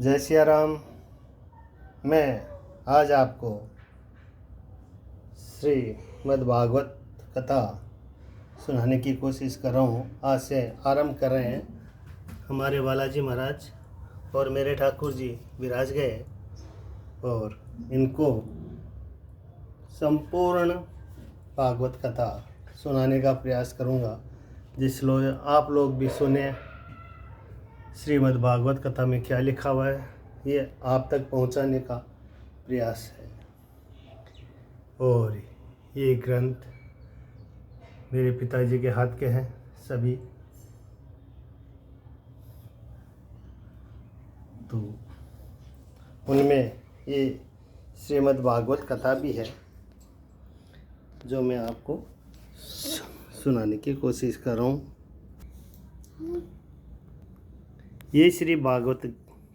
जय सिया राम। मैं आज आपको श्रीमद् भागवत कथा सुनाने की कोशिश कर रहा हूँ। आज से आरंभ कर रहे हैं। हमारे बालाजी महाराज और मेरे ठाकुर जी विराज गए और इनको संपूर्ण भागवत कथा सुनाने का प्रयास करूँगा, आप लोग भी सुने श्रीमद् भागवत कथा में क्या लिखा हुआ है, ये आप तक पहुंचाने का प्रयास है। और ये ग्रंथ मेरे पिताजी के हाथ के हैं सभी, तो उनमें ये श्रीमद् भागवत कथा भी है जो मैं आपको सुनाने की कोशिश कर रहा हूँ। ये श्री भागवत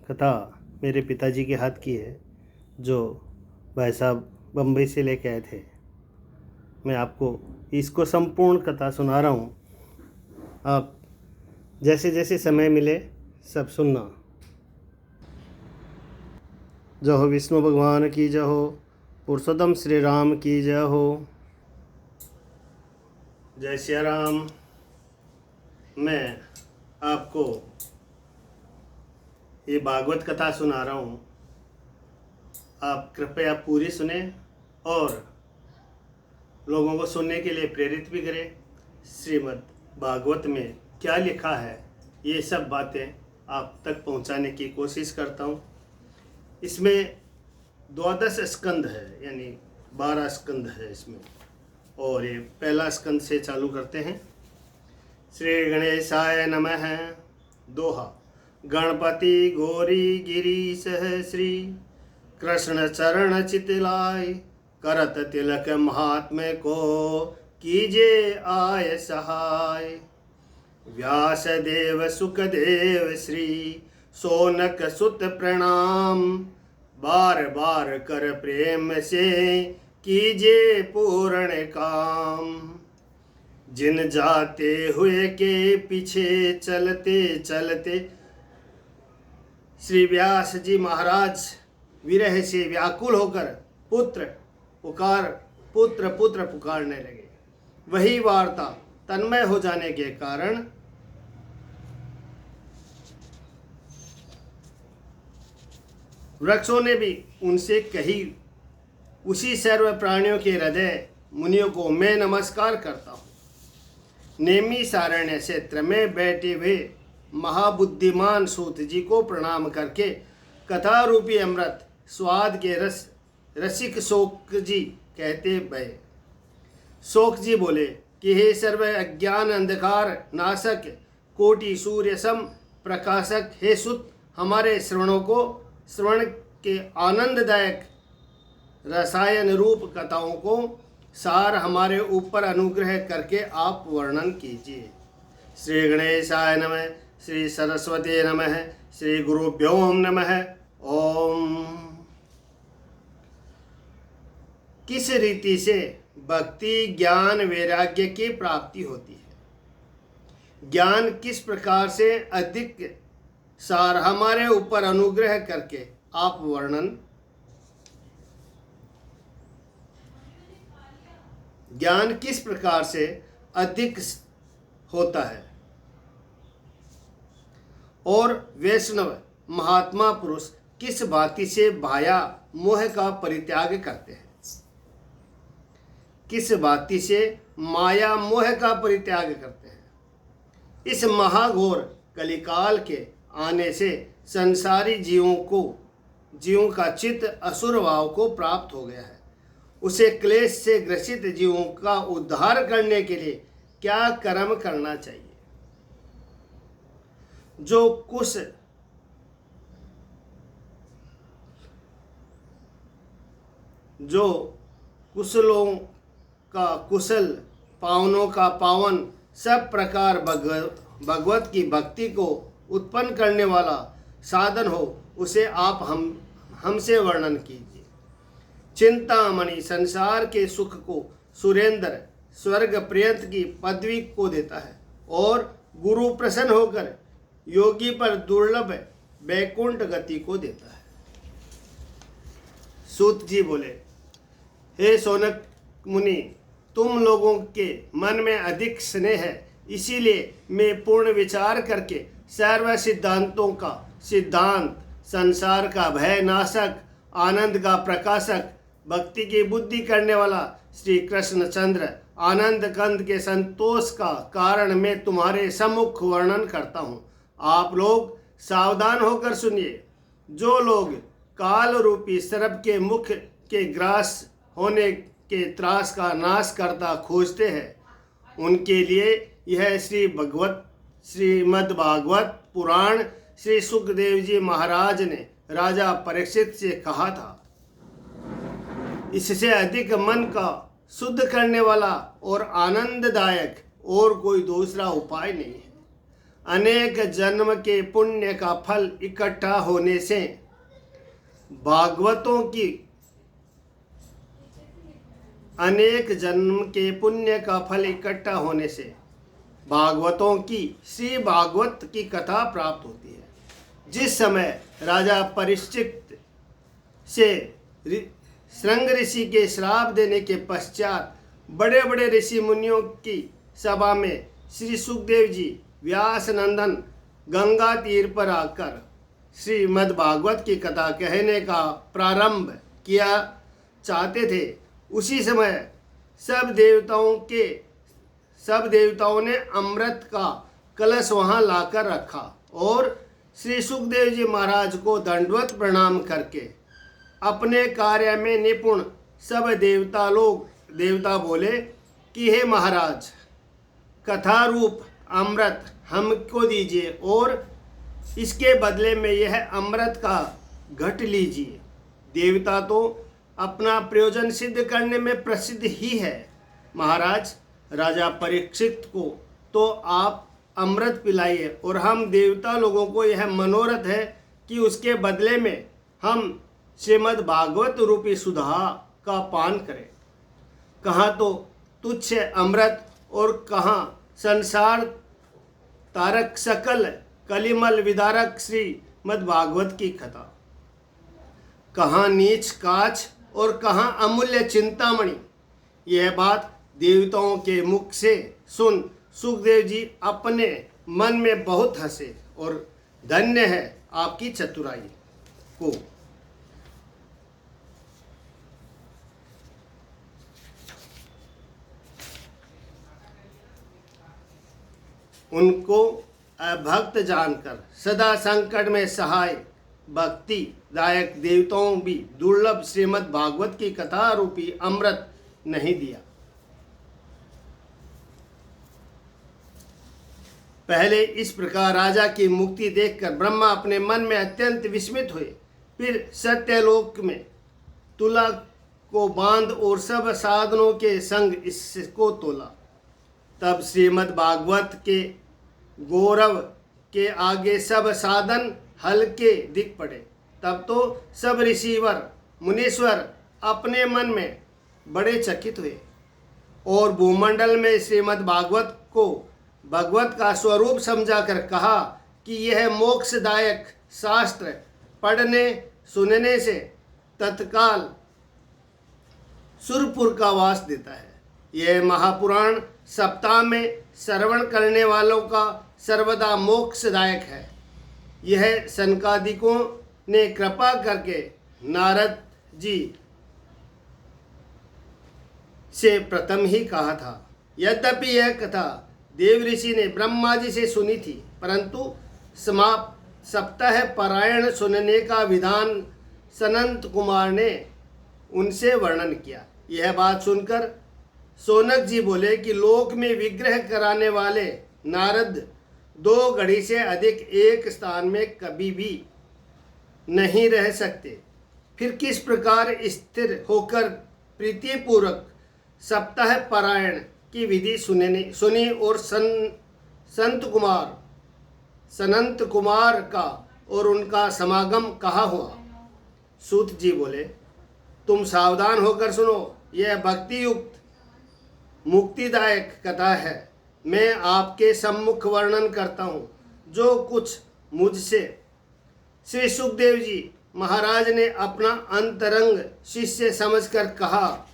कथा मेरे पिताजी के हाथ की है जो भाई साहब बम्बई से लेके आए थे। मैं आपको इसको संपूर्ण कथा सुना रहा हूँ। आप जैसे जैसे समय मिले सब सुनना। जय हो विष्णु भगवान की जय हो, पुरुषोत्तम श्री राम की जय हो। जय सिया राम। मैं आपको ये भागवत कथा सुना रहा हूँ। आप कृपया पूरी सुने और लोगों को सुनने के लिए प्रेरित भी करें। श्रीमद् भागवत में क्या लिखा है ये सब बातें आप तक पहुँचाने की कोशिश करता हूँ। इसमें 12 स्कंद है, यानी 12 स्कंद है इसमें, और ये पहला स्कंद से चालू करते हैं। श्री गणेशाय नमः। दोहा। गणपति गौरी गिरीश श्री कृष्ण चरण चितलाय, करत तिलक महात्म्य को कीजे आय सहाय। व्यास देव सुखदेव श्री सोनक सुत प्रणाम, बार बार कर प्रेम से कीजे पूर्ण काम। जिन जाते हुए के पीछे चलते चलते श्री व्यास जी महाराज विरह से व्याकुल होकर पुत्र पुत्र पुकारने लगे। वही वार्ता तन्मय हो जाने के कारण वृक्षों ने भी उनसे कही। उसी सर्व प्राणियों के हृदय मुनियों को मैं नमस्कार करता हूँ। नेमी सारण्य क्षेत्र में बैठे हुए महाबुद्धिमान सूत जी को प्रणाम करके कथा रूपी अमृत स्वाद के रसिक शोक जी कहते भये। शोक जी बोले कि हे सर्व अज्ञान अंधकार नाशक कोटि सूर्य सम प्रकाशक, हे सुत हमारे श्रवण के आनंददायक रसायन रूप कथाओं को सार हमारे ऊपर अनुग्रह करके आप वर्णन कीजिए। श्री गणेशाय नमः। श्री सरस्वती नमः। श्री गुरुभ्यो नमः। ओम। किस रीति से भक्ति ज्ञान वैराग्य की प्राप्ति होती है? ज्ञान किस प्रकार से अधिक सार हमारे ऊपर अनुग्रह करके आप वर्णन। ज्ञान किस प्रकार से अधिक होता है और वैष्णव महात्मा पुरुष किस भांति से भाया मोह का परित्याग करते हैं। किस भांति से माया मोह का परित्याग करते हैं। इस महाघोर कलिकाल के आने से संसारी जीवों का चित्त असुर भाव को प्राप्त हो गया है। उसे क्लेश से ग्रसित जीवों का उद्धार करने के लिए क्या कर्म करना चाहिए? जो कुशलों का कुशल पावनों का पावन सब प्रकार भगवत की भक्ति को उत्पन्न करने वाला साधन हो, उसे आप हमसे वर्णन कीजिए। चिंतामणि संसार के सुख को सुरेंद्र स्वर्ग पर्यंत की पदवी को देता है और गुरु प्रसन्न होकर योगी पर दुर्लभ वैकुंठ गति को देता है। सूत जी बोले, हे शौनक मुनि, तुम लोगों के मन में अधिक स्नेह है, इसीलिए मैं पूर्ण विचार करके सर्व सिद्धांतों का सिद्धांत, संसार का भय नाशक, आनंद का प्रकाशक, भक्ति की बुद्धि करने वाला श्री कृष्ण चंद्र, आनंद कंद के संतोष का कारण मैं तुम्हारे सम्मुख वर्णन करता हूँ। आप लोग सावधान होकर सुनिए। जो लोग काल रूपी सर्प के मुख के ग्रास होने के त्रास का नाश करता खोजते हैं, उनके लिए यह श्रीमद् भागवत पुराण श्री सुखदेव जी महाराज ने राजा परीक्षित से कहा था। इससे अधिक मन का शुद्ध करने वाला और आनंददायक और कोई दूसरा उपाय नहीं है। अनेक जन्म के पुण्य का फल इकट्ठा होने से भागवतों की भागवतों की श्री भागवत की कथा प्राप्त होती है। जिस समय राजा परीक्षित से श्रृंग ऋषि के श्राप देने के पश्चात बड़े बड़े ऋषि मुनियों की सभा में श्री सुखदेव जी व्यास नंदन गंगा तीर पर आकर श्रीमद् भागवत की कथा कहने का प्रारंभ किया चाहते थे, उसी समय सब देवताओं ने अमृत का कलश वहां लाकर रखा और श्री सुखदेव जी महाराज को दंडवत प्रणाम करके अपने कार्य में निपुण सब देवता बोले कि हे महाराज, कथा रूप अमृत हमको दीजिए और इसके बदले में यह अमृत का घट लीजिए। देवता तो अपना प्रयोजन सिद्ध करने में प्रसिद्ध ही है। महाराज, राजा परीक्षित को तो आप अमृत पिलाइए और हम देवता लोगों को यह मनोरथ है कि उसके बदले में हम श्रीमद् भागवत रूपी सुधा का पान करें। कहाँ तो तुच्छ अमृत और कहाँ संसार तारक सकल कलिमल विदारक श्रीमद् भागवत की कथा, कहाँ नीच काच और कहाँ अमूल्य चिंतामणि। यह बात देवताओं के मुख से सुन सुखदेव जी अपने मन में बहुत हंसे और धन्य है आपकी चतुराई को। उनको अभक्त जानकर सदा संकट में सहाय भक्ति दायक देवताओं भी दुर्लभ श्रीमद् भागवत की कथा रूपी अमृत नहीं दिया। पहले इस प्रकार राजा की मुक्ति देखकर ब्रह्मा अपने मन में अत्यंत विस्मित हुए। फिर सत्यलोक में तुला को बांध और सब साधनों के संग इसको तोला। तब श्रीमद् भागवत के गौरव के आगे सब साधन हल्के दिख पड़े। तब तो सब ऋषिवर मुनीश्वर अपने मन में बड़े चकित हुए और भूमंडल में श्रीमद् भागवत को भगवत का स्वरूप समझाकर कहा कि यह मोक्षदायक शास्त्र पढ़ने सुनने से तत्काल सुरपुर का वास देता है। यह महापुराण सप्ताह में श्रवण करने वालों का सर्वदा मोक्षदायक है। यह सनकादिकों ने कृपा करके नारद जी से प्रथम ही कहा था। यद्यपि यह कथा देव ऋषि ने ब्रह्मा जी से सुनी थी, परंतु समाप्त सप्ताह पारायण सुनने का विधान सनंत कुमार ने उनसे वर्णन किया। यह बात सुनकर शौनक जी बोले कि लोक में विग्रह कराने वाले नारद 2 घड़ी से अधिक एक स्थान में कभी भी नहीं रह सकते, फिर किस प्रकार स्थिर होकर प्रीतिपूर्वक सप्ताह पारायण की विधि सुनी और सनंत कुमार का और उनका समागम कहाँ हुआ। सूत जी बोले, तुम सावधान होकर सुनो, यह भक्ति युक्त मुक्तिदायक कथा है। मैं आपके सम्मुख वर्णन करता हूँ। जो कुछ मुझसे श्री सुखदेव जी महाराज ने अपना अंतरंग शिष्य समझकर कहा,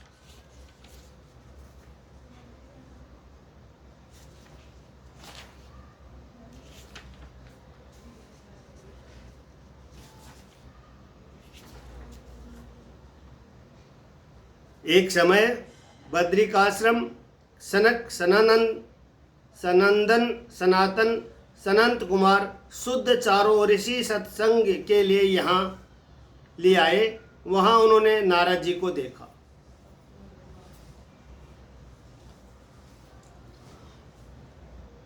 एक समय बद्रिकाश्रम सनक सनंदन सनातन सनंत कुमार शुद्ध चारों ऋषि सत्संग के लिए यहाँ ले आए। वहाँ उन्होंने नारद जी को देखा।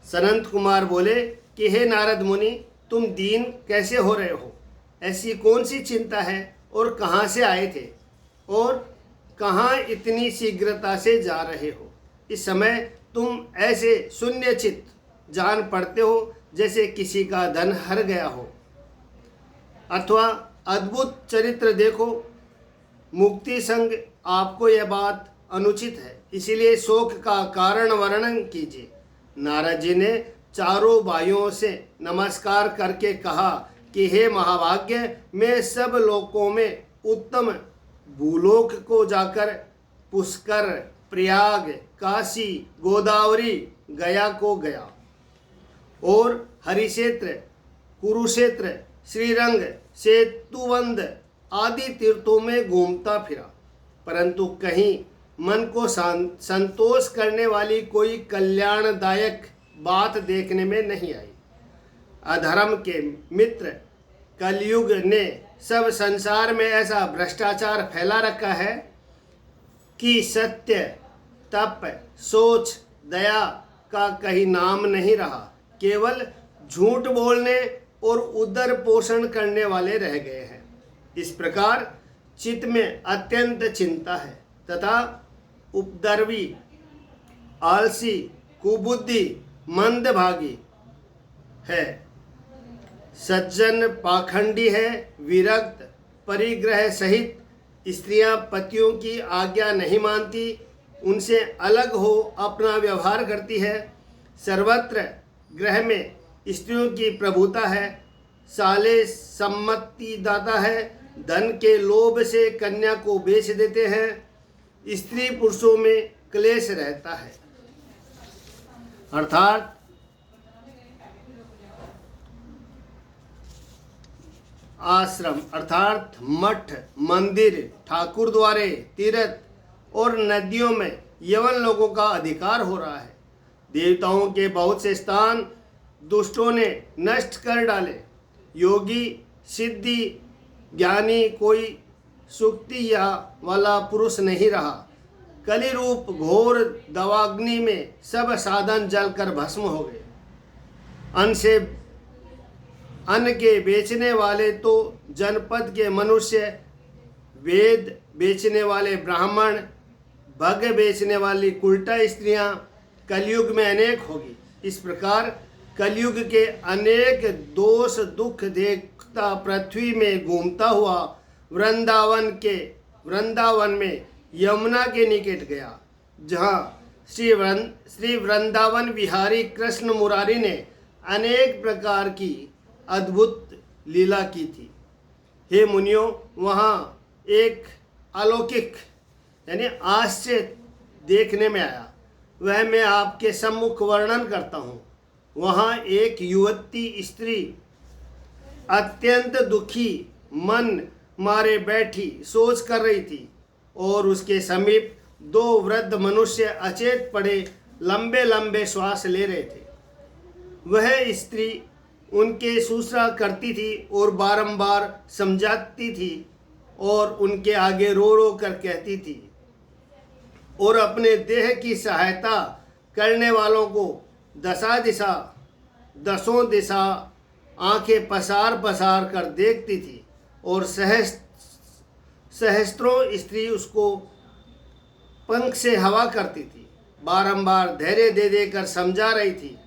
सनंत कुमार बोले कि हे नारद मुनि, तुम दीन कैसे हो रहे हो? ऐसी कौन सी चिंता है और कहाँ से आए थे और कहाँ इतनी शीघ्रता से जा रहे हो? इस समय तुम ऐसे शून्य चित्त जान पड़ते हो जैसे किसी का धन हर गया हो, अथवा अद्भुत चरित्र देखो। मुक्ति संग आपको यह बात अनुचित है, इसीलिए शोक का कारण वर्णन कीजिए। नारद जी ने चारों भाइयों से नमस्कार करके कहा कि हे महाभाग्य, मैं सब लोकों में उत्तम भूलोक को जाकर पुष्कर, प्रयाग, काशी, गोदावरी, गया को गया और हरिक्षेत्र, कुरुक्षेत्र, श्रीरंग, सेतुवंद आदि तीर्थों में घूमता फिरा, परंतु कहीं मन को संतोष करने वाली कोई कल्याणदायक बात देखने में नहीं आई। अधर्म के मित्र कलयुग ने सब संसार में ऐसा भ्रष्टाचार फैला रखा है कि सत्य, तप, सोच, दया का कहीं नाम नहीं रहा। केवल झूठ बोलने और उदर पोषण करने वाले रह गए हैं। इस प्रकार चित्त में अत्यंत चिंता है तथा उपद्रवी, आलसी, कुबुद्धि, मंदभागी है, सज्जन पाखंडी है, विरक्त, परिग्रह सहित स्त्रियां पतियों की आज्ञा नहीं मानती, उनसे अलग हो अपना व्यवहार करती है, सर्वत्र ग्रह में स्त्रियों की प्रभुता है, साले सम्मति दाता है, धन के लोभ से कन्या को बेच देते हैं, स्त्री पुरुषों में क्लेश रहता है। अर्थात आश्रम अर्थात मठ, मंदिर, ठाकुर द्वारे, तीर्थ और नदियों में यवन लोगों का अधिकार हो रहा है। देवताओं के बहुत से स्थान दुष्टों ने नष्ट कर डाले। योगी, सिद्धि, ज्ञानी कोई सुक्ति या वाला पुरुष नहीं रहा। कली रूप घोर दवाग्नि में सब साधन जलकर भस्म हो गए। अन्न के बेचने वाले तो जनपद के मनुष्य, वेद बेचने वाले ब्राह्मण, भग बेचने वाली उल्टा स्त्रियां कलयुग में अनेक होगी। इस प्रकार कलयुग के अनेक दोष दुख देखता पृथ्वी में घूमता हुआ वृंदावन में यमुना के निकट गया, जहाँ श्री वृंदावन विहारी कृष्ण मुरारी ने अनेक प्रकार की अद्भुत लीला की थी। हे मुनियों, वहाँ एक अलौकिक यानी आश्चर्य देखने में आया, वह मैं आपके सम्मुख वर्णन करता हूँ। वहाँ एक युवती स्त्री अत्यंत दुखी मन मारे बैठी सोच कर रही थी और उसके समीप दो वृद्ध मनुष्य अचेत पड़े लंबे लंबे श्वास ले रहे थे। वह स्त्री उनके शुश्रूषा करती थी और बारंबार समझाती थी और उनके आगे रो रो कर कहती थी और अपने देह की सहायता करने वालों को दसों दिशा आंखें पसार पसार कर देखती थी और सहस्त्रों स्त्री उसको पंख से हवा करती थी, बारंबार धैर्य दे देकर समझा रही थी।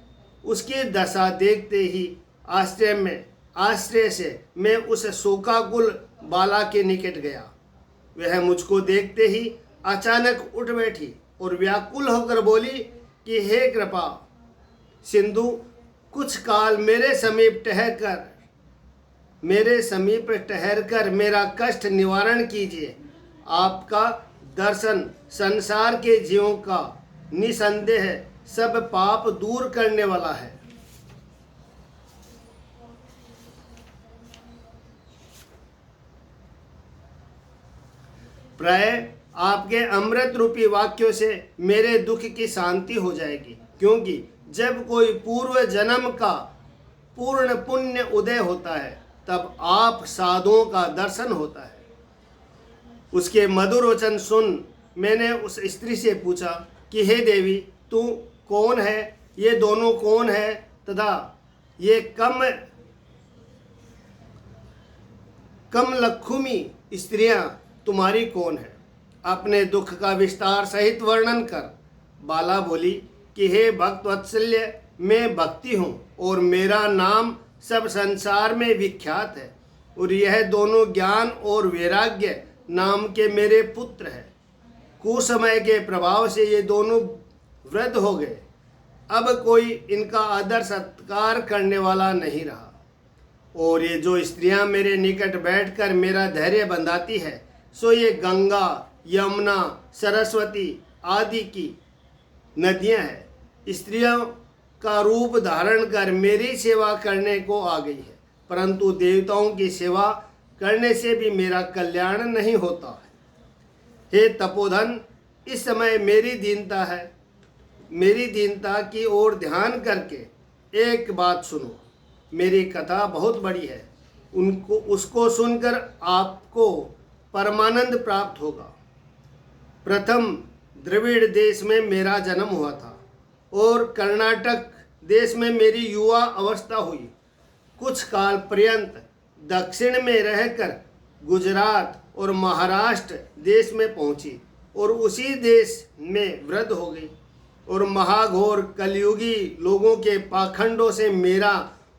उसकी दशा देखते ही आश्चर्य से मैं उस शोकाकुल बाला के निकट गया। वह मुझको देखते ही अचानक उठ बैठी और व्याकुल होकर बोली कि हे कृपा सिंधु, कुछ काल मेरे समीप ठहर कर मेरे समीप ठहरकर मेरा कष्ट निवारण कीजिए। आपका दर्शन संसार के जीवों का निसंदेह सब पाप दूर करने वाला है। प्राय आपके अमृत रूपी वाक्यों से मेरे दुख की शांति हो जाएगी, क्योंकि जब कोई पूर्व जन्म का पूर्ण पुण्य उदय होता है तब आप साधुओं का दर्शन होता है। उसके मधुर वचन सुन मैंने उस स्त्री से पूछा कि हे देवी, तू कौन है? ये दोनों कौन है तथा ये कम लक्ष्मी स्त्रियां तुम्हारी कौन है? अपने दुख का विस्तार सहित वर्णन कर। बाला बोली कि हे भक्त वत्सल्य, मैं भक्ति हूँ और मेरा नाम सब संसार में विख्यात है, और यह दोनों ज्ञान और वैराग्य नाम के मेरे पुत्र हैं। कुसमय के प्रभाव से ये दोनों वृद्ध हो गए, अब कोई इनका आदर सत्कार करने वाला नहीं रहा। और ये जो स्त्रियां मेरे निकट बैठकर मेरा धैर्य बंधाती है, सो ये गंगा, यमुना, सरस्वती आदि की नदियां हैं। स्त्रियों का रूप धारण कर मेरी सेवा करने को आ गई है, परंतु देवताओं की सेवा करने से भी मेरा कल्याण नहीं होता है। हे तपोधन, इस समय मेरी दीनता की ओर ध्यान करके एक बात सुनो। मेरी कथा बहुत बड़ी है, उसको सुनकर आपको परमानंद प्राप्त होगा। प्रथम द्रविड़ देश में मेरा जन्म हुआ था और कर्नाटक देश में मेरी युवा अवस्था हुई। कुछ काल पर्यंत दक्षिण में रहकर गुजरात और महाराष्ट्र देश में पहुंची और उसी देश में वृद्ध हो गई। और महाघोर कलयुगी लोगों के पाखंडों से मेरा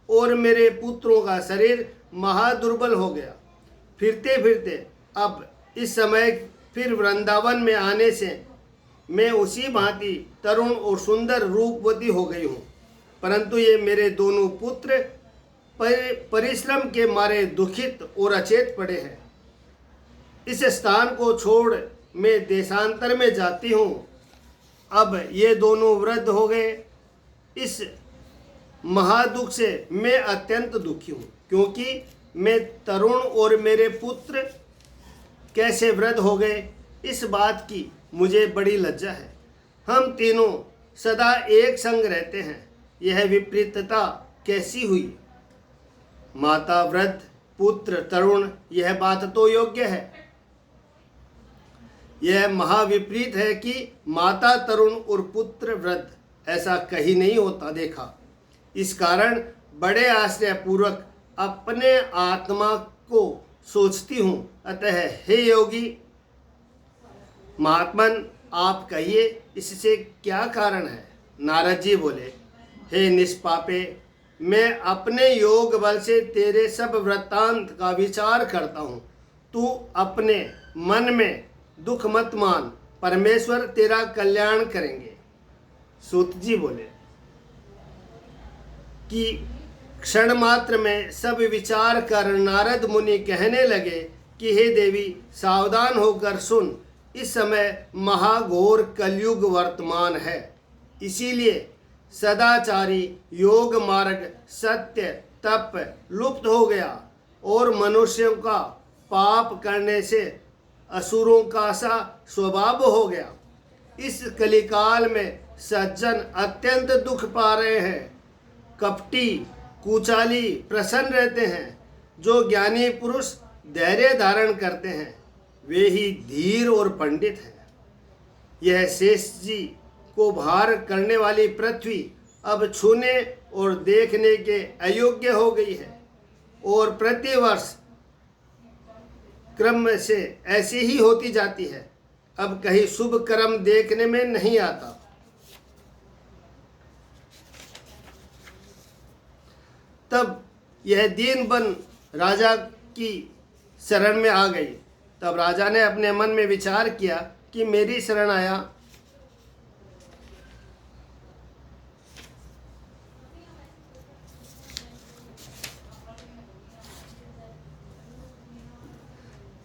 और मेरे पुत्रों का शरीर महादुर्बल हो गया। फिरते फिरते अब इस समय फिर वृंदावन में आने से मैं उसी भांति तरुण और सुंदर रूपवती हो गई हूँ, परंतु ये मेरे दोनों पुत्र परिश्रम के मारे दुखित और अचेत पड़े हैं। इस स्थान को छोड़ मैं देशांतर में जाती हूँ। अब ये दोनों वृद्ध हो गए। इस महादुख से मैं अत्यंत दुखी हूँ, क्योंकि मैं तरुण और मेरे पुत्र कैसे वृद्ध हो गए, इस बात की मुझे बड़ी लज्जा है। हम तीनों सदा एक संग रहते हैं, यह विपरीतता कैसी हुई? माता वृद्ध, पुत्र तरुण, यह बात तो योग्य है। यह महाविपरीत है कि माता तरुण और पुत्र वृद्ध, ऐसा कहीं नहीं होता देखा। इस कारण बड़े आश्रय पूर्वक अपने आत्मा को सोचती हूँ। अतः हे योगी महात्मन, आप कहिए इससे क्या कारण है? नारद जी बोले, हे निष्पापे, मैं अपने योग बल से तेरे सब वृत्तांत का विचार करता हूँ। तू अपने मन में दुख मत मान, परमेश्वर तेरा कल्याण करेंगे। सूत जी बोले कि क्षण मात्र में सब विचार कर नारद मुनि कहने लगे कि हे देवी, सावधान होकर सुन। इस समय महाघोर कलयुग वर्तमान है, इसीलिए सदाचारी योग मार्ग सत्य तप लुप्त हो गया और मनुष्यों का पाप करने से असुरों का सा स्वभाव हो गया। इस कलिकाल में सज्जन अत्यंत दुख पा रहे हैं। कपटी कुचाली प्रसन्न रहते हैं। जो ज्ञानी पुरुष धैर्य धारण करते हैं वे ही धीर और पंडित हैं। यह शेष जी को भार करने वाली पृथ्वी अब छूने और देखने के अयोग्य हो गई है, और प्रतिवर्ष क्रम से ऐसी ही होती जाती है। अब कहीं शुभ कर्म देखने में नहीं आता। तब यह दीन बन राजा की शरण में आ गई। तब राजा ने अपने मन में विचार किया कि मेरी शरण आया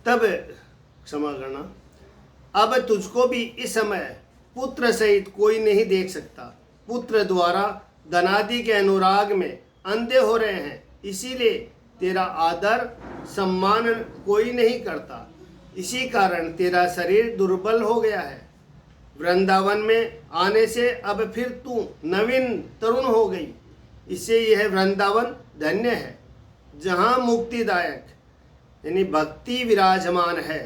तब क्षमा करना, अब तुझको भी इस समय पुत्र सहित कोई नहीं देख सकता। पुत्र द्वारा धनादि के अनुराग में अंधे हो रहे हैं, इसीलिए तेरा आदर सम्मान कोई नहीं करता। इसी कारण तेरा शरीर दुर्बल हो गया है। वृंदावन में आने से अब फिर तू नवीन तरुण हो गई। इससे यह वृंदावन धन्य है, जहाँ मुक्तिदायक यानी भक्ति विराजमान है।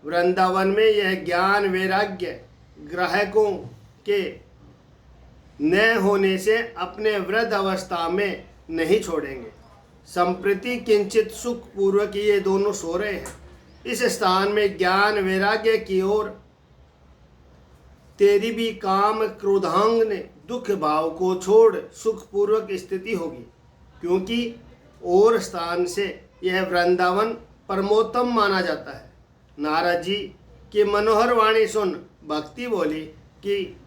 वृंदावन में यह ज्ञान वैराग्य ग्राहकों के न होने से अपने वृद्ध अवस्था में नहीं छोड़ेंगे। संप्रति किंचित सुख पूर्वक ये दोनों सो रहे हैं। इस स्थान में ज्ञान वैराग्य की ओर तेरी भी काम क्रोधांग ने दुख भाव को छोड़ सुखपूर्वक स्थिति होगी, क्योंकि और स्थान से यह वृंदावन परमोत्तम माना जाता है। नारद जी की मनोहर वाणी सुन भक्ति बोली कि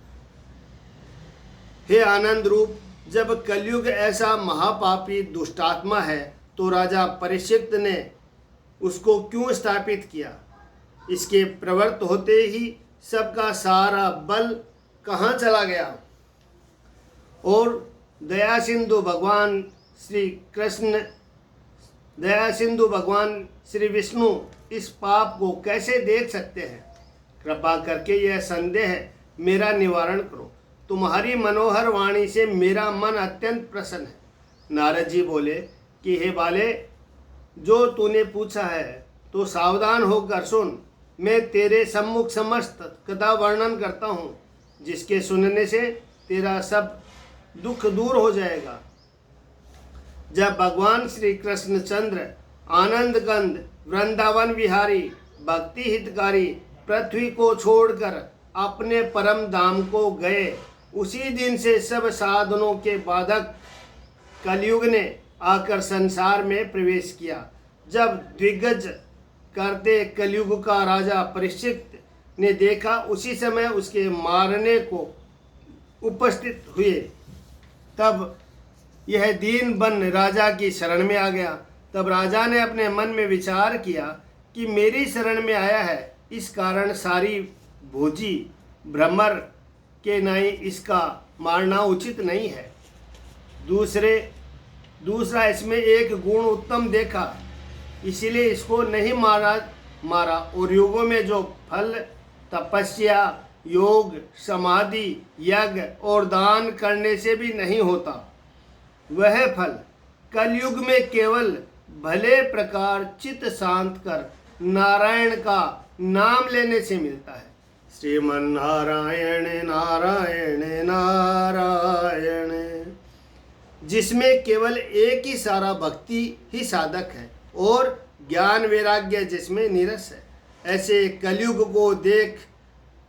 हे आनंद रूप, जब कलयुग ऐसा महापापी दुष्टात्मा है तो राजा परीक्षित ने उसको क्यों स्थापित किया? इसके प्रवृत्त होते ही सबका सारा बल कहाँ चला गया? और दया सिंधु भगवान श्री विष्णु इस पाप को कैसे देख सकते हैं? कृपा करके यह संदेह मेरा निवारण करो। तुम्हारी मनोहर वाणी से मेरा मन अत्यंत प्रसन्न है। नारद जी बोले कि हे बाले, जो तूने पूछा है तो सावधान होकर सुन। मैं तेरे सम्मुख समस्त कथा वर्णन करता हूँ, जिसके सुनने से तेरा सब दुख दूर हो जाएगा। जब भगवान श्री कृष्णचंद्र आनंद कंद वृंदावन विहारी भक्ति हितकारी पृथ्वी को छोड़कर अपने परम धाम को गए, उसी दिन से सब साधनों के बाधक कलयुग ने आकर संसार में प्रवेश किया। जब दिग्गज करते कलयुग का राजा परीक्षित ने देखा, उसी समय उसके मारने को उपस्थित हुए। तब यह दीन बन राजा की शरण में आ गया। तब राजा ने अपने मन में विचार किया कि मेरी शरण में आया है, इस कारण सारी भोजी भ्रमर के नहीं इसका मारना उचित नहीं है। दूसरा इसमें एक गुण उत्तम देखा, इसीलिए इसको नहीं मारा। और योगों में जो फल तपस्या, योग, समाधि, यज्ञ और दान करने से भी नहीं होता, वह फल कलयुग में केवल भले प्रकार चित्त शांत कर नारायण का नाम लेने से मिलता है। श्रीमन नारायण नारायण नारायण, जिसमें केवल एक ही सारा भक्ति ही साधक है और ज्ञान वैराग्य जिसमें निरस है। ऐसे कलयुग को देख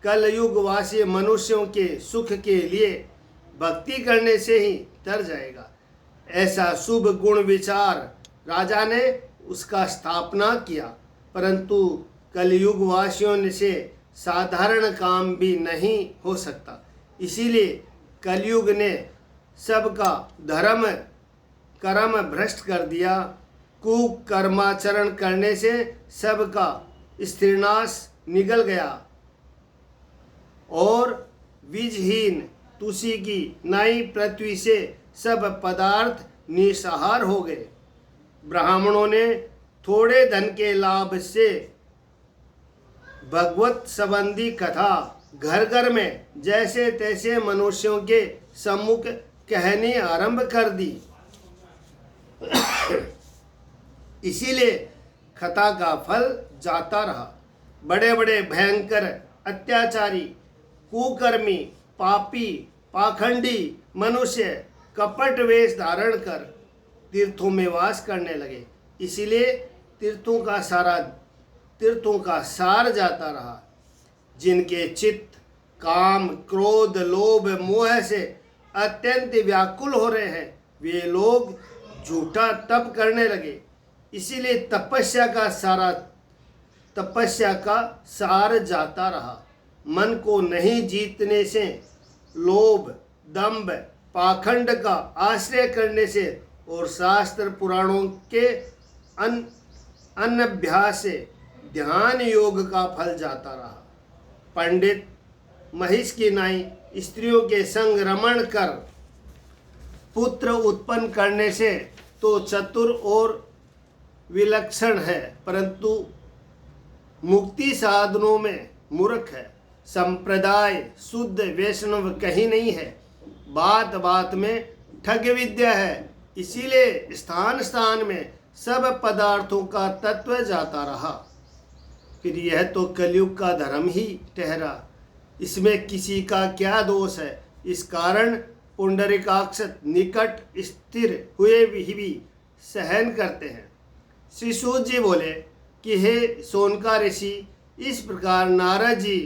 कलयुग वासी मनुष्यों के सुख के लिए भक्ति करने से ही तर जाएगा। ऐसा शुभ गुण विचार राजा ने उसका स्थापना किया, परंतु कलयुग वासियों से साधारण काम भी नहीं हो सकता। इसीलिए कलयुग ने सबका धर्म कर्म भ्रष्ट कर दिया। कुकर्माचरण करने से सबका स्त्रीनाश निकल गया और बीजहीन तुलसी की नई पृथ्वी से सब पदार्थ निसहार हो गए। ब्राह्मणों ने थोड़े धन के लाभ से भगवत संबंधी कथा घर घर में जैसे तैसे मनुष्यों के सम्मुख कहनी आरंभ कर दी। इसीलिए कथा का फल जाता रहा। बड़े बड़े भयंकर अत्याचारी, कुकर्मी, पापी, पाखंडी मनुष्य कपट वेश धारण कर तीर्थों में वास करने लगे। इसीलिए तीर्थों का सार जाता रहा। जिनके चित्त काम, क्रोध, लोभ, मोह से अत्यंत व्याकुल हो रहे हैं, वे लोग झूठा तप करने लगे। इसीलिए तपस्या का सार जाता रहा। मन को नहीं जीतने से, लोभ, दंभ, पाखंड का आश्रय करने से और शास्त्र पुराणों के अनभ्यास से ध्यान योग का फल जाता रहा। पंडित महिष की नाई स्त्रियों के संग रमण कर पुत्र उत्पन्न करने से तो चतुर और विलक्षण है, परंतु मुक्ति साधनों में मूर्ख है। संप्रदाय शुद्ध वैष्णव कहीं नहीं है, बात बात में ठग विद्या है। इसीलिए स्थान स्थान में सब पदार्थों का तत्व जाता रहा। फिर यह तो कलयुग का धर्म ही ठहरा, इसमें किसी का क्या दोष है। इस कारण पुंडरीकाक्ष निकट स्थिर हुए भी सहन करते हैं। श्री सूत जी बोले कि हे सोनका ऋषि, इस प्रकार नारद जी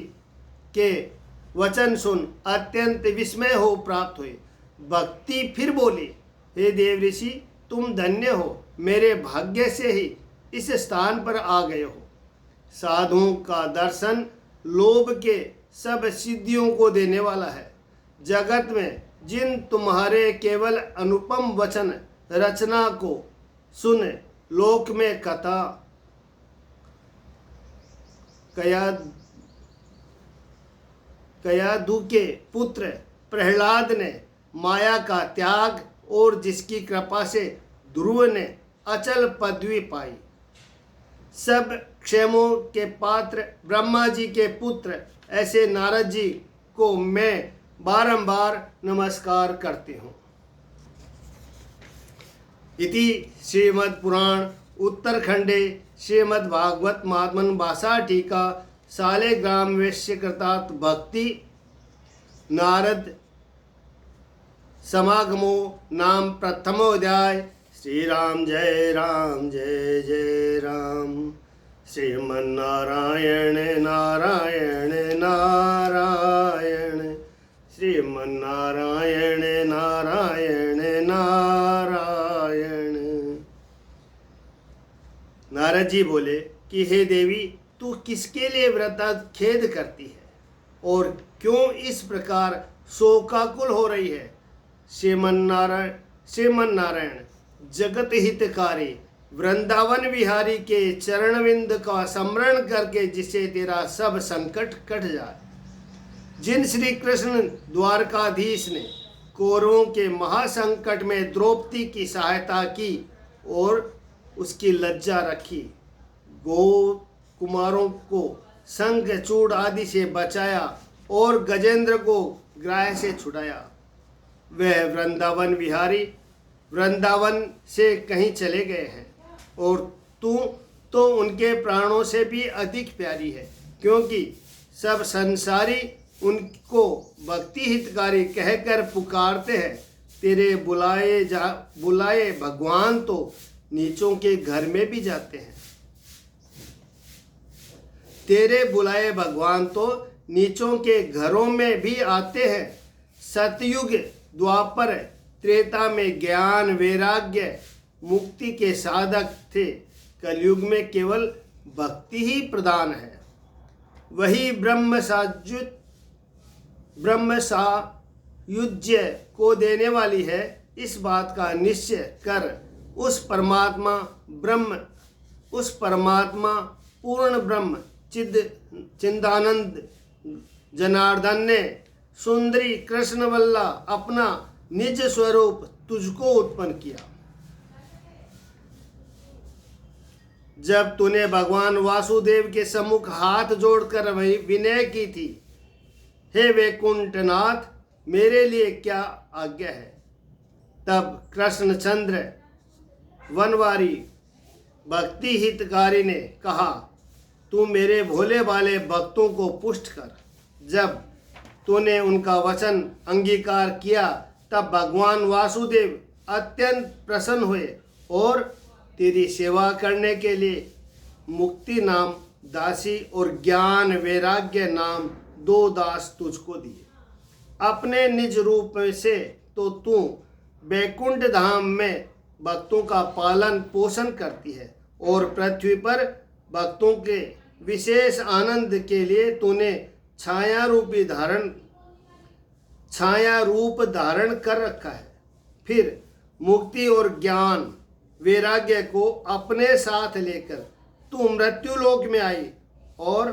के वचन सुन अत्यंत विस्मय हो प्राप्त हुए। भक्ति फिर बोली, हे देव ऋषि, तुम धन्य हो, मेरे भाग्य से ही इस स्थान पर आ गए हो। साधुओं का दर्शन लोभ के सब सिद्धियों को देने वाला है। जगत में जिन तुम्हारे केवल अनुपम वचन रचना को सुन लोक में कथा कयादु के पुत्र प्रहलाद ने माया का त्याग और जिसकी कृपा से ध्रुव ने अचल पदवी पाई, सब क्षेमों के पात्र ब्रह्मा जी के पुत्र ऐसे नारद जी को मैं बारंबार नमस्कार करती हूँ। इति श्रीमद् पुराण उत्तरखंडे श्रीमद् भागवत महात्मन भाषा टीका शालिग्राम वैश्य कृतात् भक्ति नारद समागमो नाम प्रथमोऽध्याय। श्री राम जय जय राम। श्रीमन्नारायण नारायण नारायण, श्रीमन्नारायण नारायण नारायण। नारद जी बोले कि हे देवी, तू किसके लिए व्रत खेद करती है और क्यों इस प्रकार शोकाकुल हो रही है। श्रीमन्नारायण जगत हितकारी वृंदावन विहारी के चरणविंद का स्मरण करके जिसे तेरा सब संकट कट जाए। जिन श्री कृष्ण द्वारकाधीश ने कौरवों के महासंकट में द्रौपदी की सहायता की और उसकी लज्जा रखी, गो कुमारों को शंखचूड़ आदि से बचाया और गजेंद्र को ग्राह से छुड़ाया, वह वृंदावन विहारी वृंदावन से कहीं चले गए हैं और तू तो उनके प्राणों से भी अधिक प्यारी है, क्योंकि सब संसारी उनको भक्ति हितकारी कहकर पुकारते हैं। तेरे बुलाए भगवान तो नीचों के घर में भी जाते हैं। तेरे बुलाए भगवान तो नीचों के घरों में भी आते हैं। सतयुग द्वापर त्रेता में ज्ञान वैराग्य मुक्ति के साधक थे, कलयुग में केवल भक्ति ही प्रदान है। वही ब्रह्म सायुज्य को देने वाली है। इस बात का निश्चय कर उस परमात्मा पूर्ण ब्रह्म चिदानंद जनार्दन ने सुंदरी कृष्णवल्ला अपना निज स्वरूप तुझको उत्पन्न किया। जब तूने भगवान वासुदेव के सम्मुख हाथ जोड़कर वही विनय की थी, हे वैकुंठनाथ, मेरे लिए क्या आज्ञा है, तब कृष्णचंद्र वनवारी भक्ति हितकारी ने कहा, तू मेरे भोले भाले भक्तों को पुष्ट कर। जब तूने उनका वचन अंगीकार किया, तब भगवान वासुदेव अत्यंत प्रसन्न हुए और तेरी सेवा करने के लिए मुक्ति नाम दासी और ज्ञान वैराग्य नाम 2 दास तुझको दिए। अपने निज रूप से तो तू बैकुंठ धाम में भक्तों का पालन पोषण करती है और पृथ्वी पर भक्तों के विशेष आनंद के लिए तूने छाया रूप धारण कर रखा है। फिर मुक्ति और ज्ञान वैराग्य को अपने साथ लेकर तू मृत्युलोक में आई और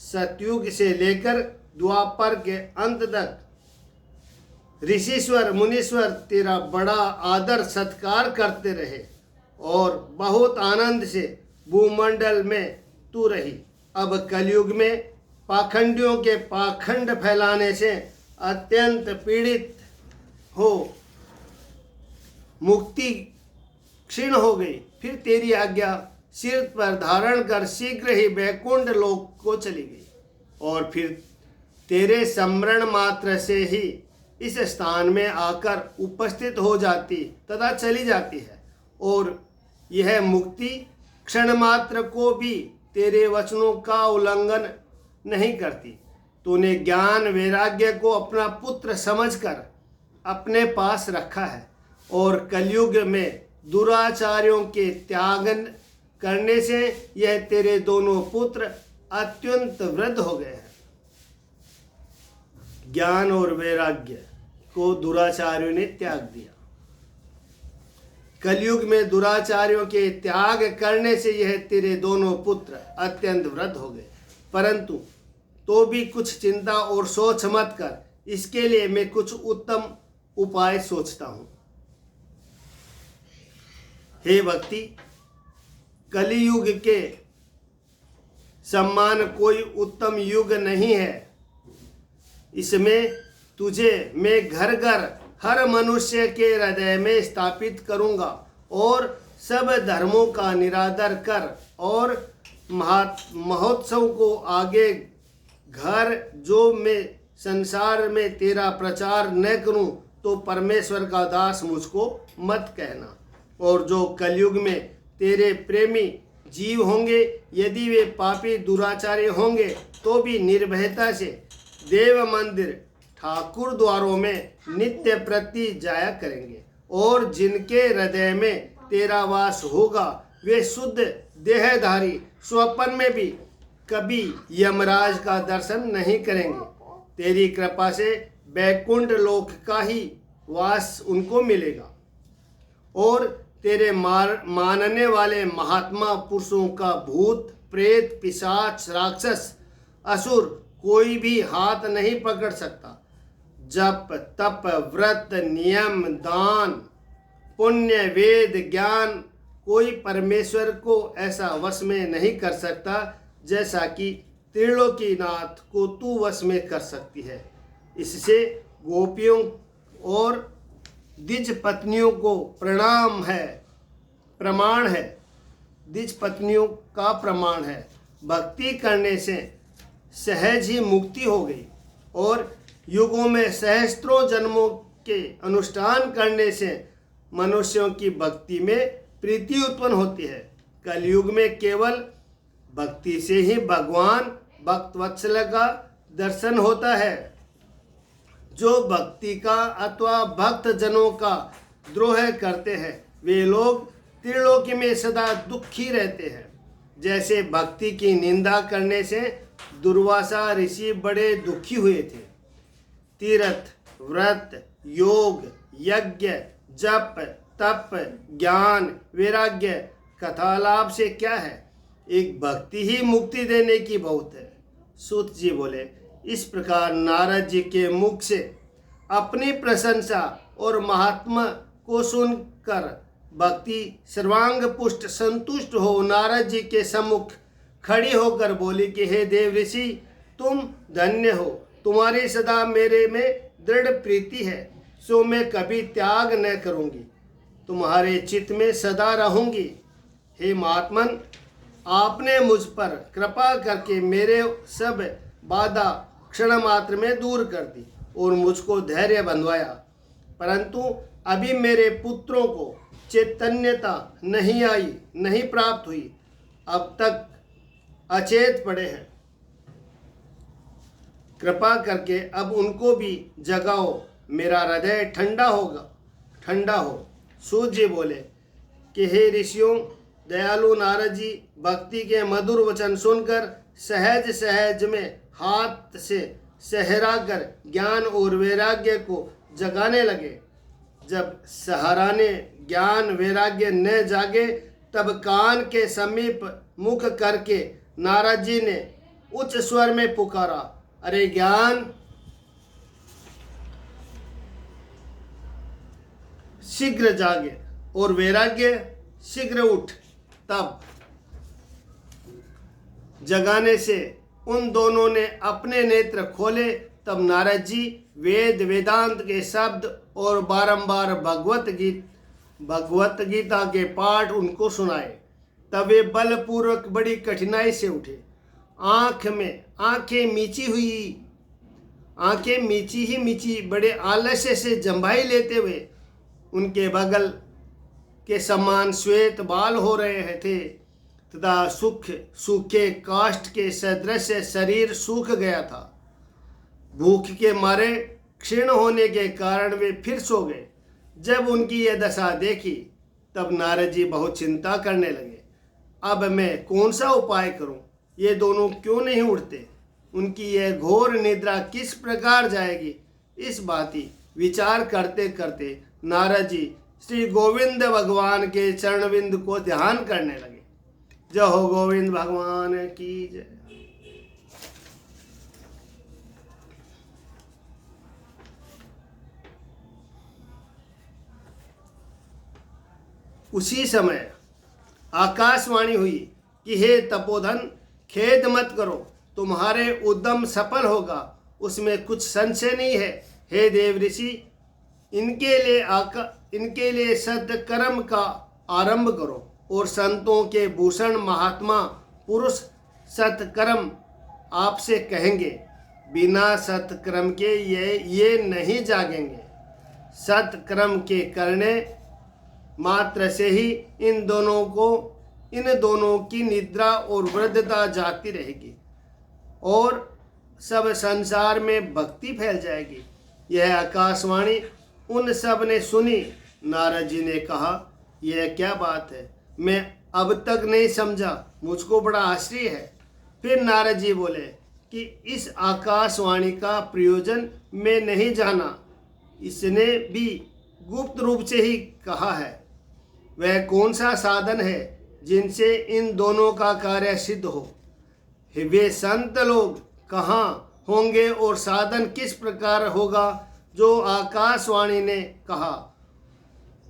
सतयुग से लेकर द्वापर के अंत तक ऋषिश्वर मुनीश्वर तेरा बड़ा आदर सत्कार करते रहे और बहुत आनंद से भूमंडल में तू रही। अब कलयुग में पाखंडियों के पाखंड फैलाने से अत्यंत पीड़ित हो मुक्ति क्षीण हो गई। फिर तेरी आज्ञा सिर पर धारण कर शीघ्र ही वैकुंठ लोक को चली गई और फिर तेरे स्मरण मात्र से ही इस स्थान में आकर उपस्थित हो जाती तथा चली जाती है और यह मुक्ति क्षण मात्र को भी तेरे वचनों का उल्लंघन नहीं करती। तूने ज्ञान वैराग्य को अपना पुत्र समझकर अपने पास रखा है और कलयुग में दुराचार्यों के त्याग करने से यह तेरे दोनों पुत्र अत्यंत वृद्ध हो गए हैं। ज्ञान और वैराग्य को दुराचार्यों ने त्याग दिया। कलयुग में दुराचार्यों के त्याग करने से यह तेरे दोनों पुत्र अत्यंत वृद्ध हो गए। परंतु तो भी कुछ चिंता और सोच मत कर, इसके लिए मैं कुछ उत्तम उपाय सोचता हूं। हे भक्ति, कलियुग के समान कोई उत्तम युग नहीं है। इसमें तुझे मैं घर घर हर मनुष्य के हृदय में स्थापित करूंगा और सब धर्मों का निरादर कर और महोत्सव को आगे घर जो मैं संसार में तेरा प्रचार न करूं तो परमेश्वर का दास मुझको मत कहना। और जो कलयुग में तेरे प्रेमी जीव होंगे, यदि वे पापी दुराचारी होंगे तो भी निर्भयता से देव मंदिर ठाकुर द्वारों में नित्य प्रति जाया करेंगे और जिनके हृदय में तेरा वास होगा वे शुद्ध देहधारी स्वप्न में भी कभी यमराज का दर्शन नहीं करेंगे। तेरी कृपा से वैकुंठ लोक का ही वास उनको मिलेगा और तेरे मानने वाले महात्मा पुरुषों का भूत प्रेत पिशाच राक्षस असुर कोई भी हाथ नहीं पकड़ सकता। जप तप व्रत नियम दान पुण्य वेद ज्ञान कोई परमेश्वर को ऐसा वश में नहीं कर सकता जैसा कि त्रिलोकीनाथ को तू वश में कर सकती है। इससे गोपियों और द्विज पत्नियों को प्रमाण है द्विज पत्नियों का प्रमाण है। भक्ति करने से सहज ही मुक्ति हो गई और युगों में सहस्त्रों जन्मों के अनुष्ठान करने से मनुष्यों की भक्ति में प्रीति उत्पन्न होती है। कलयुग में केवल भक्ति से ही भगवान भक्तवत्सल का दर्शन होता है। जो भक्ति का अथवा भक्त जनों का द्रोह करते हैं वे लोग त्रिलोकी में सदा दुखी रहते हैं। जैसे भक्ति की निंदा करने से दुर्वासा ऋषि बड़े दुखी हुए थे। तीर्थ व्रत योग यज्ञ जप तप ज्ञान वैराग्य कथालाभ से क्या है, एक भक्ति ही मुक्ति देने की बहुत है। सूत जी बोले, इस प्रकार नारद जी के मुख से अपनी प्रशंसा और महात्मा को सुनकर भक्ति सर्वांग पुष्ट संतुष्ट हो नारद जी के सम्मुख खड़ी होकर बोली कि हे देव ऋषि, तुम धन्य हो, तुम्हारी सदा मेरे में दृढ़ प्रीति है, सो मैं कभी त्याग न करूंगी, तुम्हारे चित्त में सदा रहूंगी। हे महात्मन, आपने मुझ पर कृपा करके मेरे सब बाधा क्षण मात्र में दूर कर दी और मुझको धैर्य बंधवाया। परंतु अभी मेरे पुत्रों को चैतन्यता नहीं प्राप्त हुई, अब तक अचेत पड़े हैं। कृपा करके अब उनको भी जगाओ, मेरा हृदय ठंडा हो। सूत जी बोले कि हे ऋषियों, दयालु नारद जी भक्ति के मधुर वचन सुनकर सहज में हाथ से सहरा कर ज्ञान और वैराग्य को जगाने लगे। जब सहाराने ज्ञान वैराग्य न जागे तब कान के समीप मुख करके नारद जी ने उच्च स्वर में पुकारा, अरे ज्ञान शीघ्र जागे और वैराग्य शीघ्र उठ। तब जगाने से उन दोनों ने अपने नेत्र खोले। तब नारद जी वेद वेदांत के शब्द और बारंबार भगवत गीता के पाठ उनको सुनाए। तब वे बलपूर्वक बड़ी कठिनाई से उठे। आंखें मीची बड़े आलस्य से जम्भाई लेते हुए उनके बगल के समान श्वेत बाल हो रहे थे तथा सूखे काष्ठ के सदृश शरीर सूख गया था। भूख के मारे क्षीण होने के कारण वे फिर सो गए। जब उनकी यह दशा देखी तब नारद जी बहुत चिंता करने लगे। अब मैं कौन सा उपाय करूं? ये दोनों क्यों नहीं उठते? उनकी यह घोर निद्रा किस प्रकार जाएगी? इस बाती विचार करते करते नारद जी श्री गोविंद भगवान के चरणविंद को ध्यान करने लगे। जय हो गोविंद भगवान की जय। उसी समय आकाशवाणी हुई कि हे तपोधन, खेद मत करो, तुम्हारे उद्यम सफल होगा, उसमें कुछ संशय नहीं है। हे देव ऋषि, इनके लिए सत्कर्म का आरंभ करो और संतों के भूषण महात्मा पुरुष सत्कर्म आपसे कहेंगे। बिना सत्कर्म के ये नहीं जागेंगे। सत्कर्म के करने मात्र से ही इन दोनों की निद्रा और वृद्धता जाती रहेगी और सब संसार में भक्ति फैल जाएगी। यह आकाशवाणी उन सब ने सुनी। नारद जी ने कहा, यह क्या बात है? मैं अब तक नहीं समझा, मुझको बड़ा आश्चर्य है। फिर नारद जी बोले कि इस आकाशवाणी का प्रयोजन मैं नहीं जाना, इसने भी गुप्त रूप से ही कहा है। वह कौन सा साधन है जिनसे इन दोनों का कार्य सिद्ध हो? वे संत लोग कहाँ होंगे और साधन किस प्रकार होगा जो आकाशवाणी ने कहा,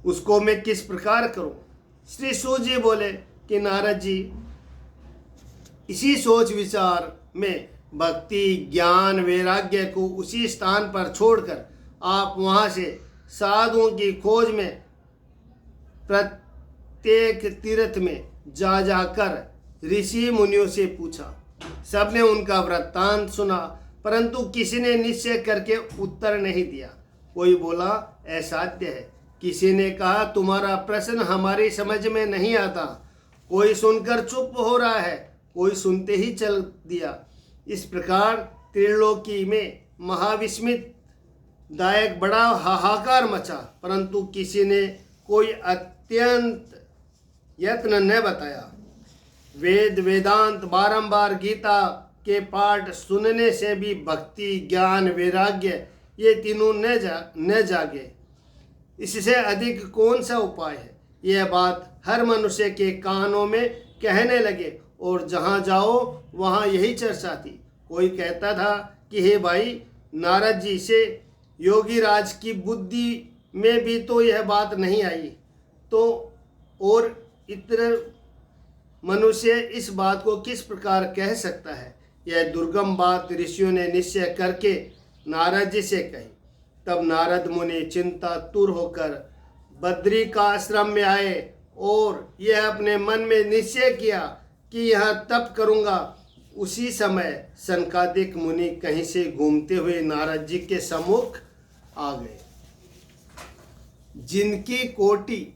उसको मैं किस प्रकार करूं? श्री सूत जी बोले कि नारद जी, इसी सोच विचार में भक्ति ज्ञान वैराग्य को उसी स्थान पर छोड़कर आप वहां से साधुओं की खोज में प्रत्येक तीर्थ में जाकर ऋषि मुनियों से पूछा। सबने उनका वृत्तांत सुना, परंतु किसी ने निश्चय करके उत्तर नहीं दिया। कोई बोला असाध्य है, किसी ने कहा तुम्हारा प्रश्न हमारी समझ में नहीं आता। कोई सुनकर चुप हो रहा है, कोई सुनते ही चल दिया। इस प्रकार त्रिलोकी में महाविस्मित दायक बड़ा हाहाकार मचा, परंतु किसी ने कोई अत्यंत यत्न न बताया। वेद वेदांत बारंबार गीता के पाठ सुनने से भी भक्ति ज्ञान वैराग्य ये तीनों न जागे। इससे अधिक कौन सा उपाय है? यह बात हर मनुष्य के कानों में कहने लगे और जहाँ जाओ वहाँ यही चर्चा थी। कोई कहता था कि हे भाई, नारद जी से योगी राज की बुद्धि में भी तो यह बात नहीं आई, तो और इतने मनुष्य इस बात को किस प्रकार कह सकता है? यह दुर्गम बात ऋषियों ने निश्चय करके नारद जी से कही। तब नारद मुनि चिंतातुर होकर बद्री का आश्रम में आए और यह अपने मन में निश्चय किया कि यह तप करूँगा। उसी समय सनकादिक मुनि कहीं से घूमते हुए नारद जी के सम्मुख आ गए, जिनकी कोटि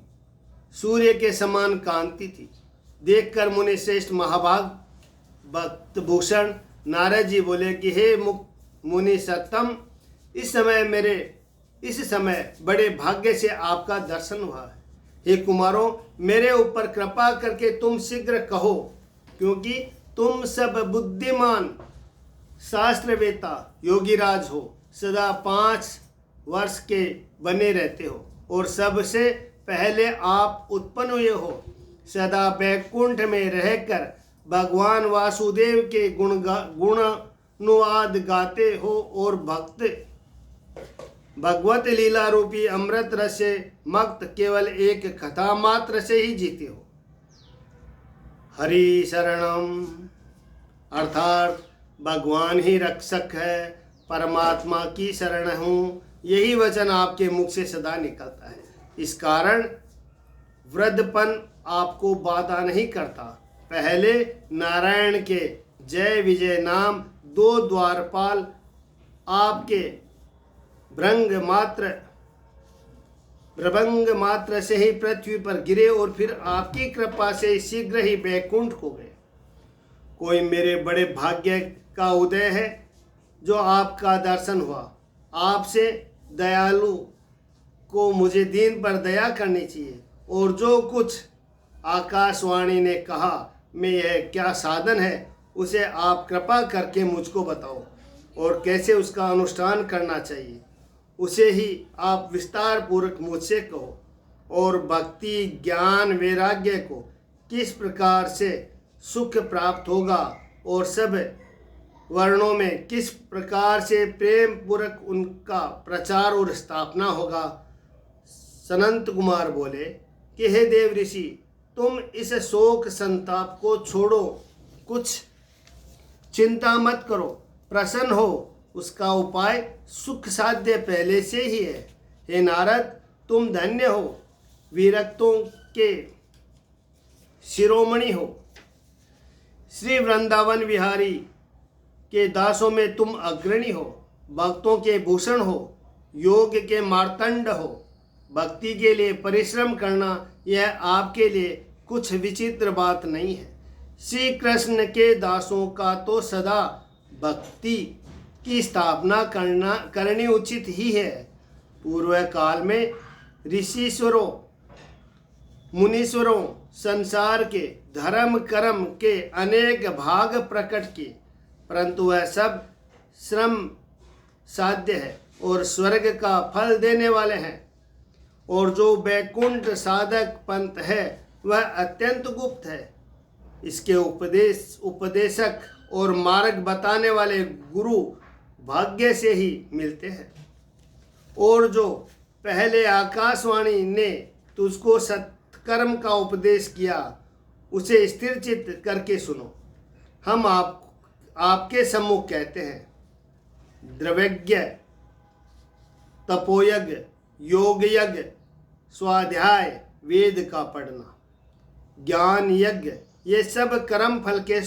सूर्य के समान कांति थी। देखकर मुनि श्रेष्ठ महाभाग भक्त भूषण नारद जी बोले कि हे मुनि सत्तम, इस समय बड़े भाग्य से आपका दर्शन हुआ है। हे कुमारों, मेरे ऊपर कृपा करके तुम शीघ्र कहो, क्योंकि तुम सब बुद्धिमान शास्त्रवेता योगीराज हो, सदा 5 वर्ष के बने रहते हो और सबसे पहले आप उत्पन्न हुए हो। सदा बैकुंठ में रहकर भगवान वासुदेव के गुणानुवाद गाते हो और भगवत लीला रूपी अमृत रस से मक्त केवल एक कथा मात्र से ही जीते हो। हरि शरणम अर्थात भगवान ही रक्षक है, परमात्मा की शरण हूँ, यही वचन आपके मुख से सदा निकलता है। इस कारण वृद्धपन आपको बाधा नहीं करता। पहले नारायण के जय विजय नाम 2 द्वारपाल आपके भ्रभंग मात्र से ही पृथ्वी पर गिरे और फिर आपकी कृपा से शीघ्र ही बैकुंठ को गए। कोई मेरे बड़े भाग्य का उदय है जो आपका दर्शन हुआ। आपसे दयालु को मुझे दीन पर दया करनी चाहिए, और जो कुछ आकाशवाणी ने कहा में यह क्या साधन है उसे आप कृपा करके मुझको बताओ, और कैसे उसका अनुष्ठान करना चाहिए उसे ही आप विस्तार पूर्वक मुझसे कहो। और भक्ति ज्ञान वैराग्य को किस प्रकार से सुख प्राप्त होगा और सब वर्णों में किस प्रकार से प्रेम पूर्वक उनका प्रचार और स्थापना होगा। सनंत कुमार बोले कि हे देव ऋषि, तुम इस शोक संताप को छोड़ो, कुछ चिंता मत करो, प्रसन्न हो। उसका उपाय सुख साध्य पहले से ही है। हे नारद, तुम धन्य हो, विरक्तों के शिरोमणि हो, श्री वृंदावन विहारी के दासों में तुम अग्रणी हो, भक्तों के भूषण हो, योग के मार्तंड हो। भक्ति के लिए परिश्रम करना यह आपके लिए कुछ विचित्र बात नहीं है। श्री कृष्ण के दासों का तो सदा भक्ति की स्थापना करनी उचित ही है। पूर्व काल में ऋषिश्वरों मुनीश्वरों संसार के धर्म कर्म के अनेक भाग प्रकट किए, परंतु वह सब श्रम साध्य है और स्वर्ग का फल देने वाले हैं। और जो बैकुंठ साधक पंथ है वह अत्यंत गुप्त है। इसके उपदेशक और मार्ग बताने वाले गुरु भाग्य से ही मिलते हैं। और जो पहले आकाशवाणी ने तुझको सत्कर्म का उपदेश किया उसे स्थिर चित्त करके सुनो। हम आपके सम्मुख कहते हैं, द्रव्यज्ञ, तपोयज्ञ, योग यज्ञ, स्वाध्याय, वेद का पढ़ना, ज्ञान यज्ञ, ये सब कर्म फल के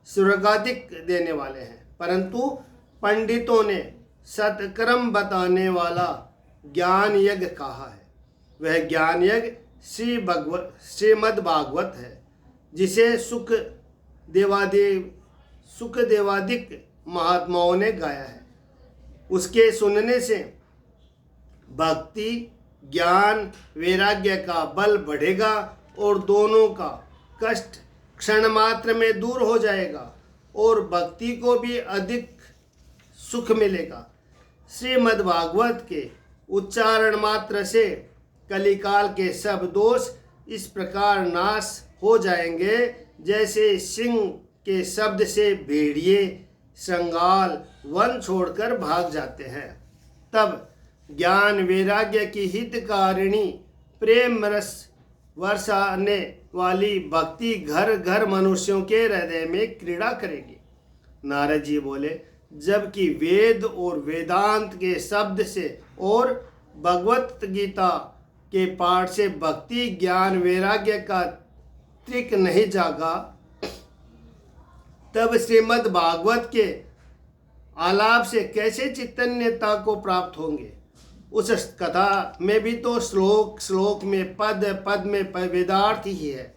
स्वर्गाधिक देने वाले हैं। परंतु पंडितों ने सत्कर्म बताने वाला ज्ञान यज्ञ कहा है। वह ज्ञान यज्ञ श्रीमद् भागवत है, जिसे सुख देवादिक महात्माओं ने गाया है। उसके सुनने से भक्ति ज्ञान वैराग्य का बल बढ़ेगा और दोनों का कष्ट क्षण मात्र में दूर हो जाएगा और भक्ति को भी अधिक सुख मिलेगा। श्रीमद् भागवत के उच्चारण मात्र से कलिकाल के सब दोष इस प्रकार नाश हो जाएंगे जैसे सिंह के शब्द से भेड़िए श्रृंगाल वन छोड़कर भाग जाते हैं। तब ज्ञान वैराग्य की हितकारिणी प्रेम रस वर्षाने वाली भक्ति घर घर मनुष्यों के हृदय में क्रीड़ा करेगी। नारद जी बोले, जबकि वेद और वेदांत के शब्द से और भगवत गीता के पाठ से भक्ति ज्ञान वैराग्य का त्रिक नहीं जागा, तब श्रीमद् भागवत के आलाप से कैसे चैतन्यता को प्राप्त होंगे। उस कथा में भी तो श्लोक श्लोक में पद पद में वेदार्थ ही है।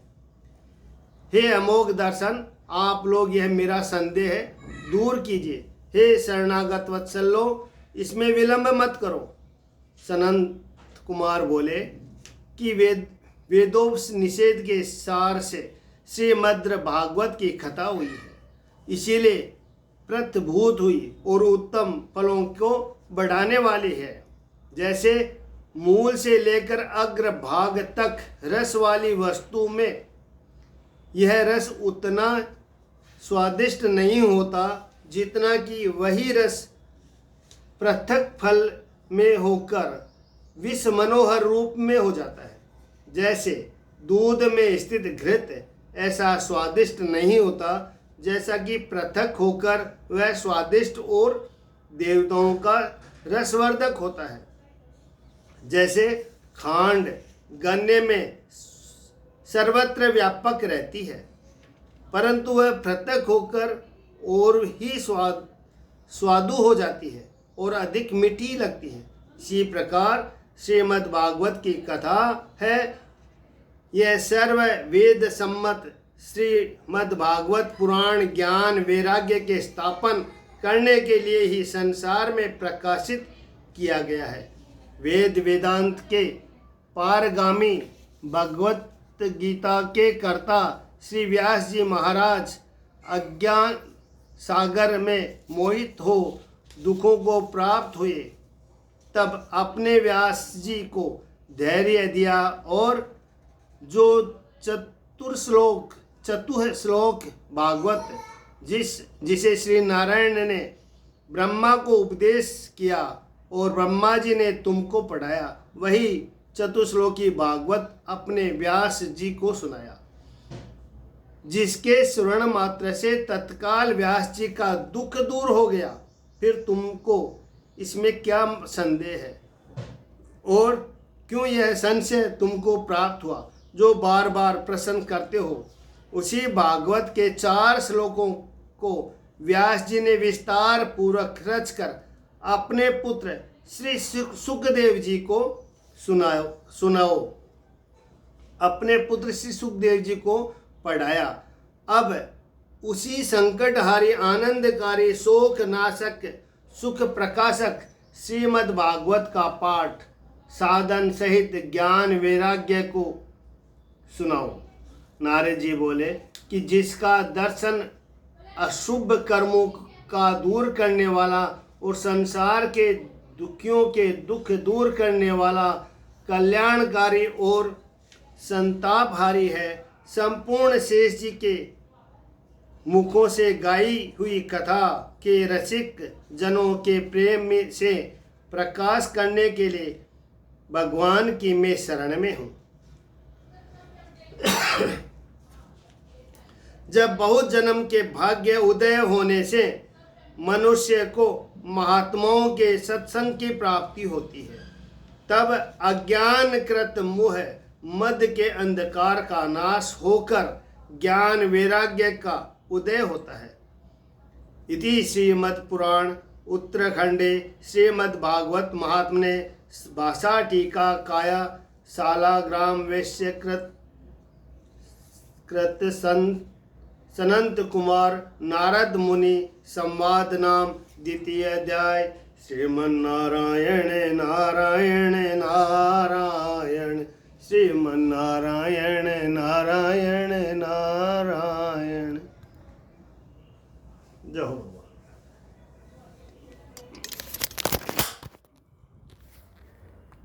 हे अमोघ दर्शन, आप लोग यह मेरा संदेह है दूर कीजिए। हे शरणागत वत्सलो, इसमें विलंब मत करो। सनंत कुमार बोले कि वेदोपनिषद के सार से श्रीमद् भागवत की कथा हुई है, इसीलिए प्रत्यभूत हुई और उत्तम फलों को बढ़ाने वाली है। जैसे मूल से लेकर अग्र भाग तक रस वाली वस्तु में यह रस उतना स्वादिष्ट नहीं होता जितना कि वही रस पृथक फल में होकर विष मनोहर रूप में हो जाता है। जैसे दूध में स्थित घृत ऐसा स्वादिष्ट नहीं होता जैसा कि पृथक होकर वह स्वादिष्ट और देवताओं का रसवर्धक होता है। जैसे खांड गन्ने में सर्वत्र व्यापक रहती है परंतु वह पृथक होकर और ही स्वादु हो जाती है और अधिक मीठी लगती है। इसी प्रकार श्रीमद् भागवत की कथा है। यह सर्व वेद सम्मत श्रीमद् भागवत पुराण ज्ञान वैराग्य के स्थापन करने के लिए ही संसार में प्रकाशित किया गया है। वेद वेदांत के पारगामी भगवत गीता के कर्ता श्री व्यास जी महाराज अज्ञान सागर में मोहित हो दुखों को प्राप्त हुए, तब अपने व्यास जी को धैर्य दिया और जो चतुः श्लोक भागवत जिसे श्री नारायण ने ब्रह्मा को उपदेश किया और ब्रह्मा जी ने तुमको पढ़ाया, वही चतुश्लोकी भागवत अपने व्यास जी को सुनाया, जिसके श्रवण मात्र से तत्काल व्यास जी का दुख दूर हो गया। फिर तुमको इसमें क्या संदेह है और क्यों यह संशय तुमको प्राप्त हुआ जो बार बार प्रश्न करते हो? उसी भागवत के 4 श्लोकों को व्यास जी ने विस्तार पूर्वक रचकर अपने पुत्र श्री सुखदेव जी को सुनाओ अपने पुत्र श्री सुखदेव जी को पढ़ाया। अब उसी संकटहारी आनंदकारी शोक नाशक सुख प्रकाशक श्रीमद् भागवत का पाठ साधन सहित ज्ञान वैराग्य को सुनाओ। नारद जी बोले कि जिसका दर्शन अशुभ कर्मों का दूर करने वाला और संसार के दुखियों के दुख दूर करने वाला कल्याणकारी और संतापहारी है, संपूर्ण शेष जी के मुखों से गाई हुई कथा के रसिक जनों के प्रेम में से प्रकाश करने के लिए भगवान की मैं शरण में हूँ। जब बहुत जन्म के भाग्य उदय होने से मनुष्य को महात्माओं के सत्संग की प्राप्ति होती है, तब अज्ञानकृत मोह मद के अंधकार का नाश होकर ज्ञान वैराग्य का उदय होता है। इति श्रीमद् पुराण उत्तराखंडे श्रीमद् भागवत महात्म्ये भाषा टीका काया शालाग्राम वैश्य कृत सनंत कुमार नारद मुनि संवाद नाम द्वितीय अध्याय। श्रीमन्नारायण नारायण नारायण श्रीमन्नारायण नारायण